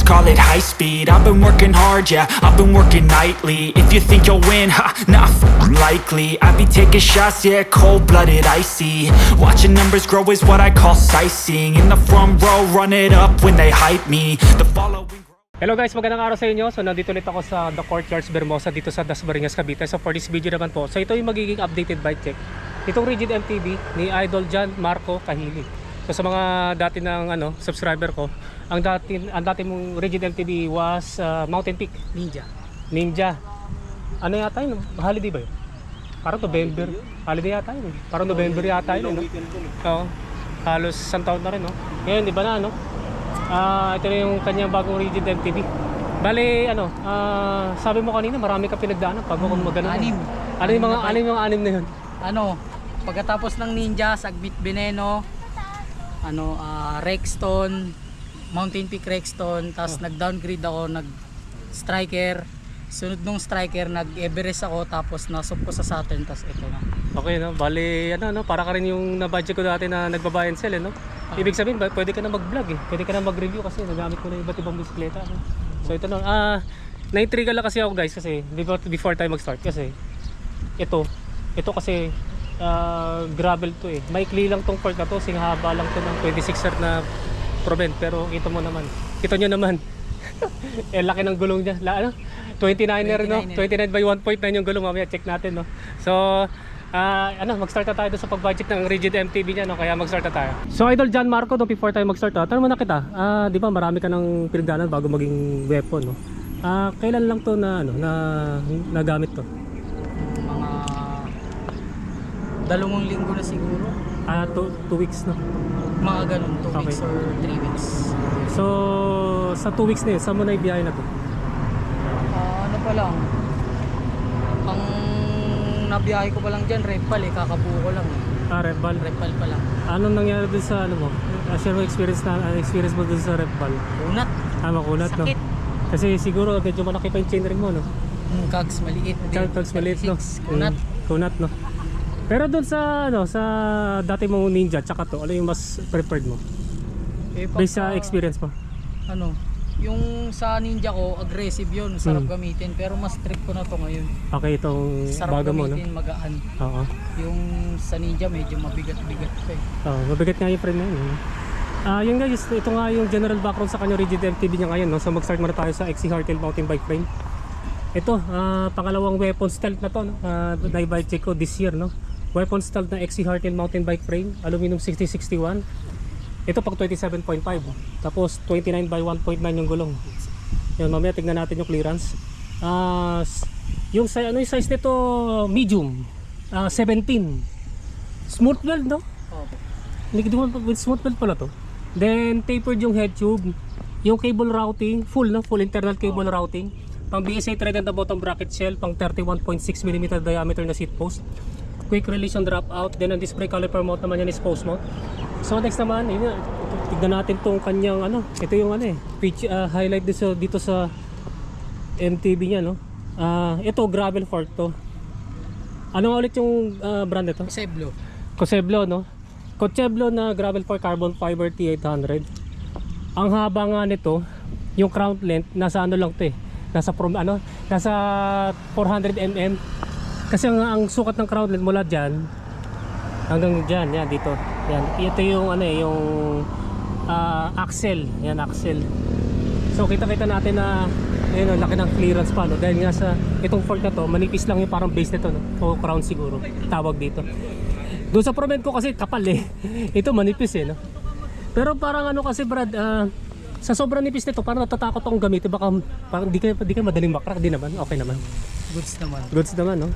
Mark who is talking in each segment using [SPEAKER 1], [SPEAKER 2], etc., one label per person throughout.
[SPEAKER 1] call it high speed. I've been working hard, yeah, I've been working nightly. If you think you'll win, ha, not likely. I be taking shots, yeah, cold-blooded, icy. Watching numbers grow is what I call sightseeing. In the front row, run it up when they hype me. The following.
[SPEAKER 2] Hello guys, magandang araw sa inyo. So nandito ulit ako sa The Courtyards Bermosa dito sa Dasmariñas, Cavite. So for this video naman po, so ito yung magiging updated bike check itong Rigid MTB ni Idol John Marco Kahili. So sa mga dati ng subscriber ko, ang dati mong Rigid MTB was Mountain Peak Ninja. Ano yata yun? Holiday ba yun? Parang November. Holiday yata yun. Parang November yata yun, no? Oo. Halos isang taon na rin, no? Ngayon, di ba na, no? Ito na yung kanyang bagong Rigid MTB. Bale, sabi mo kanina marami ka pinagdaanan pag ako magano. Ano yung mga anim na yun?
[SPEAKER 3] Pagkatapos ng Ninja, Sagbit Veneno, Rexton, Mountain Peak Rexton, tapos nag-downgrade ako, nag-Striker. Sunod nung Striker, nag-Everest ako, tapos nasop ko sa Saturn, tapos ito na. Okay, no? Bale, para ka rin yung na-budget ko dati na nagbabuy and sell, no? Ibig sabihin, pwede ka na mag-vlog eh. Pwede ka na mag-review kasi nagamit ko na iba't ibang bisikleta. No? So ito na. Na-intriga lang kasi ako guys kasi before tayo mag-start kasi ito kasi gravel to eh. Maikli lang tong fork na to, singhaba lang to ng 26er na Provent. Pero kita nyo naman. Laki ng gulong niya. 29er, no? 29 by 1.9 yung gulong. Mamaya check natin, no? So mag-start na tayo sa pag-budget ng Rigid MTB niya, no? Kaya mag-start na tayo. So Idol John Marco, before tayo mag-start, tanong mo na kita, di ba marami ka ng pinagdaanan bago maging weapon, no? Kailan lang to na nagamit to? Mga 2 linggo na siguro.
[SPEAKER 2] 2 weeks, no?
[SPEAKER 3] Mga ganun, 2 weeks or 3 weeks.
[SPEAKER 2] So sa 2 weeks na yun, saan mo na ibiyahe na to?
[SPEAKER 3] Ano pa lang, ang nabiyahe ko pa lang dyan, Repal eh, kakabuo ko lang eh.
[SPEAKER 2] Repal
[SPEAKER 3] Pa lang.
[SPEAKER 2] Anong nangyari dun sa mo? Share mo experience mo dun sa Repal?
[SPEAKER 3] Kunat.
[SPEAKER 2] Makunat, no?
[SPEAKER 3] Sakit.
[SPEAKER 2] Kasi siguro medyo malaki pa yung chainring mo, no?
[SPEAKER 3] Kags maliit din.
[SPEAKER 2] Kags maliit, no?
[SPEAKER 3] Kunat.
[SPEAKER 2] Kunat, no? Pero dun sa sa dati mong Ninja tsaka to, ano yung mas preferred mo? Based sa experience mo?
[SPEAKER 3] Yung sa Ninja ko, aggressive yun, sarap gamitin, pero mas trip ko na to ngayon.
[SPEAKER 2] Okay, itong bago mo, no?
[SPEAKER 3] Sarap gamitin, magaan.
[SPEAKER 2] Oo.
[SPEAKER 3] Yung sa Ninja medyo mabigat-bigat pa eh.
[SPEAKER 2] Mabigat nga yung frame na yun. Yun guys, ito nga yung general background sa kanyang Rigid MTB niya ngayon, no? So mag-start muna tayo sa XC Hardtail mountain bike frame. Ito, pangalawang weapon stealth na to, no? Na-bike check ko this year, no? Weapon stealth na XC Hardtail mountain bike frame, aluminum 6061. Ito pag 27.5, tapos 29 by 1.9 yung gulong. Yan, mamaya tignan natin yung clearance. Yung size nito, medium, 17. Smooth weld, no? With smooth weld pala to. Then tapered yung head tube. Yung cable routing, full internal cable routing. Pang BSA thread and the bottom bracket shell, pang 31.6mm diameter na seat post. Quick release on drop out. Then ang disc brake caliper mount naman yan is post mount. So next naman, tignan natin tong kanyang ito yung highlight dito sa MTB niya, no? Ito gravel fork to. Ano nga ulit yung brand nito? Coseblo, no? Coseblo na gravel fork carbon fiber T800. Ang haba nga nito, yung crown length nasa lang to eh. Nasa 400 mm. Kasi ang sukat ng crown length mula diyan hanggang diyan, yan dito. Yan. Ito yung yung axle. Yan, axle. So kita-kita natin na laki ng clearance pa, no? Dahil nga sa itong fork na to, manipis lang yung parang base nito, no? O crown siguro tawag dito. Doon sa Provent ko kasi kapal eh. Ito manipis eh, no? Pero parang kasi Brad, sa sobrang nipis nito, parang natatakot akong gamitin. Baka parang di ka madaling makrak, di naman. Okay naman. Goods naman, no?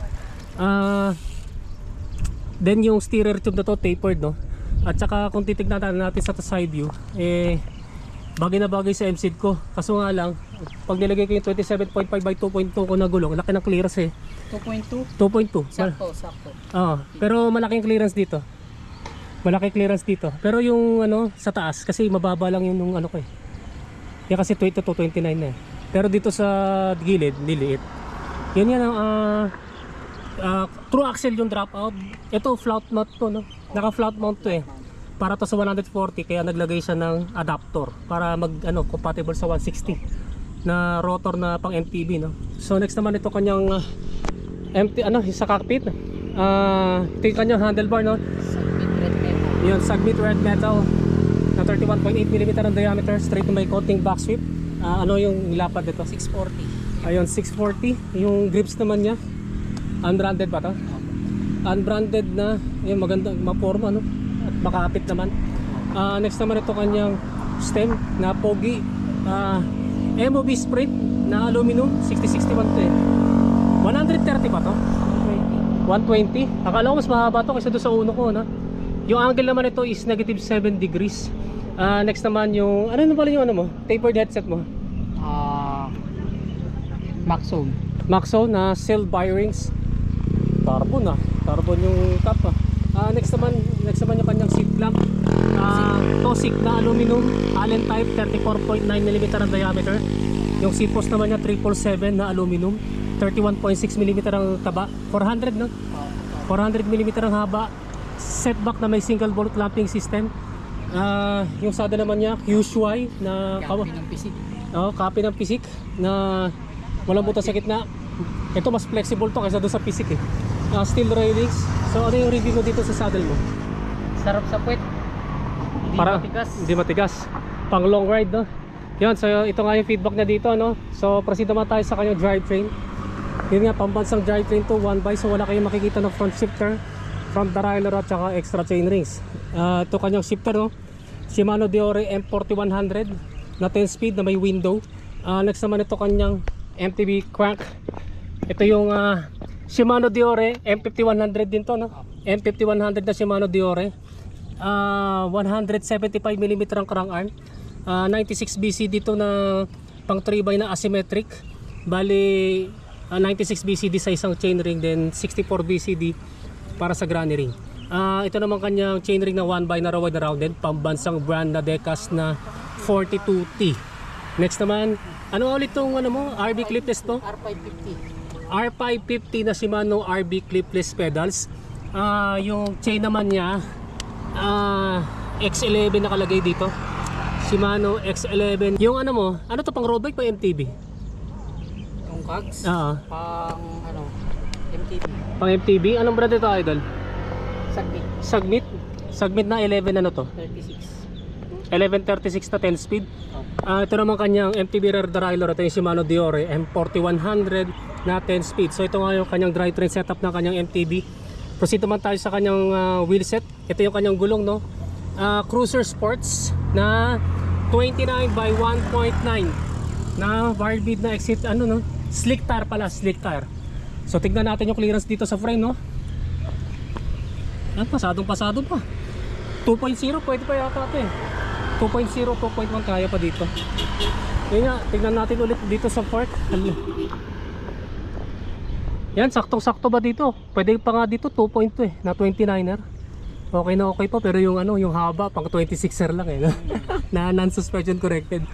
[SPEAKER 2] Then yung steerer tube na to tapered, no? At saka kung titignan natin sa side view, bagay na bagay sa MCD ko. Kaso nga lang, pag nilagay ko yung 27.5 by 2.2 ko na gulong, laki ng clearance eh.
[SPEAKER 3] 2.2?
[SPEAKER 2] 2.2.
[SPEAKER 3] Sakto.
[SPEAKER 2] Pero malaking clearance dito. Pero yung sa taas, kasi mababa lang yung ko eh. Yan kasi 20 to 29 na eh. Pero dito sa gilid, liliit. Yan ang true axle yung dropout. Ito flat mount to, no? Naka flat mount to eh. para to sa 140, kaya naglagay siya ng adapter para mag compatible sa 160 na rotor na pang MTB, no. So next naman ito kanyang sa cockpit. Ito yung kanyang handlebar, no.
[SPEAKER 3] Submit red metal.
[SPEAKER 2] Yun, Submit red metal na 31.8mm ang diameter, straight to my coating back sweep. Ano yung lapad nito?
[SPEAKER 3] 640.
[SPEAKER 2] Ayun, 640. Yung grips naman niya, unbranded ba to? Unbranded na, yun, maganda, maporma, no? At makapit naman. Next naman ito kanyang stem na pogi, MOB Sprint na aluminum, 6061 to eh. 130 ba to? 120. Akala ko mas mahaba to kaysa doon sa uno ko, no? Yung angle naman ito is negative 7 degrees. Next naman yung, ano na pala yung mo? Tapered headset mo?
[SPEAKER 3] Maxone.
[SPEAKER 2] Maxo na sealed bearings. Carbon Carbon yung top next naman yung kanyang seat clamp. Tosik na aluminum, Allen type, 34.9mm ang diameter. Yung seat post naman niya 777 na aluminum, 31.6mm ang taba. 400 no? 400mm ang haba. Setback na may single bolt clamping system. Yung sada naman niya QSY na
[SPEAKER 3] Copy ng pisik.
[SPEAKER 2] copy ng pisik na walang butas sa gitna. Ito mas flexible to kaysa doon sa pisik eh. Steel railings. So ano yung review mo dito sa saddle mo?
[SPEAKER 3] Sarap sa puwet. Hindi matigas.
[SPEAKER 2] Hindi matigas. Pang long ride, no? Yun, so ito nga yung feedback niya dito, no? So proceed naman tayo sa kanyang drivetrain. Yun nga, pambansang drivetrain to, 1x, so wala kayong makikita ng front shifter, front derailleur at saka extra chain rings. Ito kanyang shifter, no? Shimano Deore M4100 na 10 speed na may window. Next naman ito kanyang MTB crank. Ito yung Shimano Deore M5100 din to, no? M5100 na Shimano Deore. 175mm ang crank arm. 96BC dito na pang 3x na asymmetric. Bali 96BCD sa isang chainring, then 64BCD para sa granny ring. Ito naman kanyang chainring na 1x na rawad na rounded, pambansang brand na Decas na 42T. Next naman, ano ulit tong RB clipless to? R550 na Shimano RB clipless pedals. Yung chain naman niya X11 nakalagay dito. Shimano X11. Yung ano to, pang road bike pa MTB?
[SPEAKER 3] Yung cogs? Pang MTB.
[SPEAKER 2] Pang MTB? Anong brand ito, idol?
[SPEAKER 3] Submit.
[SPEAKER 2] Submit na 11 to?
[SPEAKER 3] 36.
[SPEAKER 2] 1136 na 10 speed. Ito naman kanyang MTB rear derailleur. Ito yung Shimano Deore M4100 na 10 speed. So ito nga yung kanyang drivetrain setup ng kanyang MTB. Proceed naman tayo sa kanyang wheelset. Ito yung kanyang gulong, no? Cruiser Sports na 29 by 1.9 na wire bead na exit, slick tire pala, slick tire. So tignan natin yung clearance dito sa frame, no? Pasadong pasado pa. 2.0 pwede pa yata ito eh. 2.0, 2.1 kaya pa dito. Yun nga, tignan natin ulit dito sa fork. Yan, saktong-sakto ba dito? Pwede pa nga dito 2.2 eh, na 29er. Okay na okay pa, pero yung yung haba pang 26er lang eh. Na non-suspension corrected.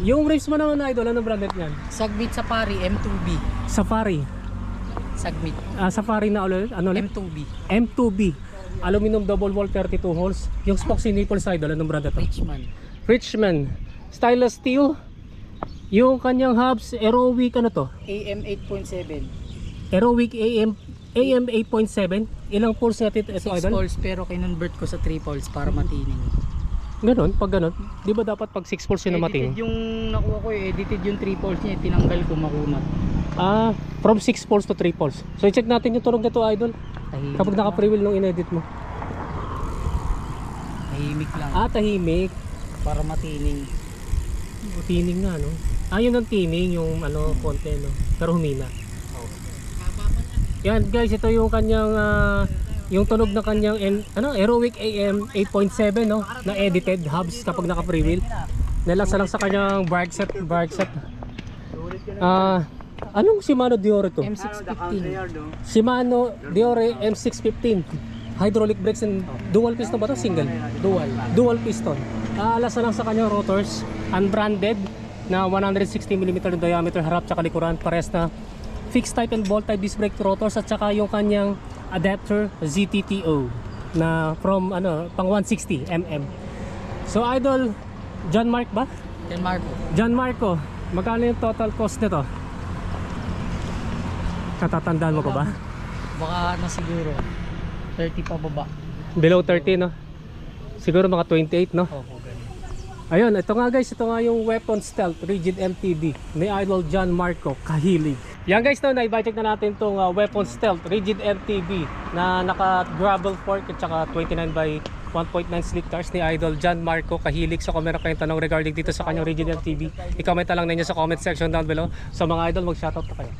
[SPEAKER 2] Yung rims mo naman, idol, anong brand yan?
[SPEAKER 3] Submit Safari M2B.
[SPEAKER 2] Safari.
[SPEAKER 3] Submit.
[SPEAKER 2] Safari na ulit?
[SPEAKER 3] M2B.
[SPEAKER 2] M2B. Aluminum double wall 32 holes. Yung spokes in nipple side, anong brand ito? Richman. Stainless steel. Yung kanyang hubs, Aerowick to?
[SPEAKER 3] AM 8.7.
[SPEAKER 2] Aerowick AM 8.7. Ilang poles natin ito,
[SPEAKER 3] 6
[SPEAKER 2] idol?
[SPEAKER 3] poles pero kinonvert ko sa 3 poles para matining.
[SPEAKER 2] Ganon, pag ganon. Di ba dapat pag 6 poles yun na mating?
[SPEAKER 3] Edited yung nakuha ko edited yung 3 poles niya, tinanggal ko makunat.
[SPEAKER 2] From 6 poles to 3 poles. So i-check natin yung tunog nito, idol.
[SPEAKER 3] Tahimik
[SPEAKER 2] Kapag naka-freewheel nung in-edit mo.
[SPEAKER 3] Tahimik lang.
[SPEAKER 2] Tahimik.
[SPEAKER 3] Para matining.
[SPEAKER 2] Tining nga, no? Yun ang tining, yung konti, no? Pero humina. Yan guys, ito yung kanyang yung tunog na kanyang Aerowick AM 8.7, no, na edited hubs kapag naka freewheel. Nalasa lang sa kanyang brake set. Anong Shimano Deore to?
[SPEAKER 3] M615.
[SPEAKER 2] Shimano Deore M615. Hydraulic brakes and dual piston ba to? Single? Dual piston. Alasa lang sa kanyang rotors, unbranded na 160mm diameter harap tsaka likuran, pares na fixed type and bolt type disc brake rotors at saka yung kanyang adapter ZTTO. na from ano, pang 160 mm. So idol, John Mark ba?
[SPEAKER 3] Then Marco.
[SPEAKER 2] John Marco, magkano yung total cost nito? Katatandaan mo pa ba?
[SPEAKER 3] Baka ano siguro 30 pa baba.
[SPEAKER 2] Below 30 no? Siguro mga 28 no?
[SPEAKER 3] Opo, ganun.
[SPEAKER 2] Ayun, ito nga guys, ito nga yung Weapon Stealth Rigid MTB ni Idol John Marco Kahilig. Yan guys, no, na-check na natin itong Weapon Stealth Rigid MTB na naka gravel fork at saka 29 by 1.9 slit cars ni Idol John Marco Kahilig. So kung meron kayong tanong regarding dito sa kanyang Rigid MTB, i-comment na lang ninyo sa comment section down below. So mga idol, mag-shoutout na kayo.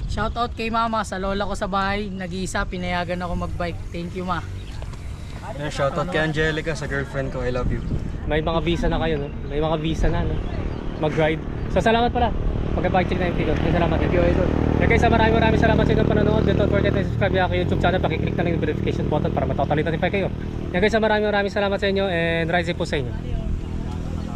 [SPEAKER 3] Shoutout kay mama, sa lola ko sa bahay, nag-iisa, pinayagan ako mag-bike. Thank you ma.
[SPEAKER 4] Yeah, shoutout kay Angelica sa girlfriend ko. I love you.
[SPEAKER 2] May mga visa na kayo, no? May mga visa na, no? Mag-ride. So salamat pala. Pagka-bike check na yung tigot. Salamat. Thank you, idol. Okay guys, maraming salamat sa inyong panonood. Don't forget to subscribe sa aking YouTube channel. Pakiclick na lang yung verification button para matotally notify kayo. Yan guys, maraming salamat sa inyo and ride safe po sa inyo.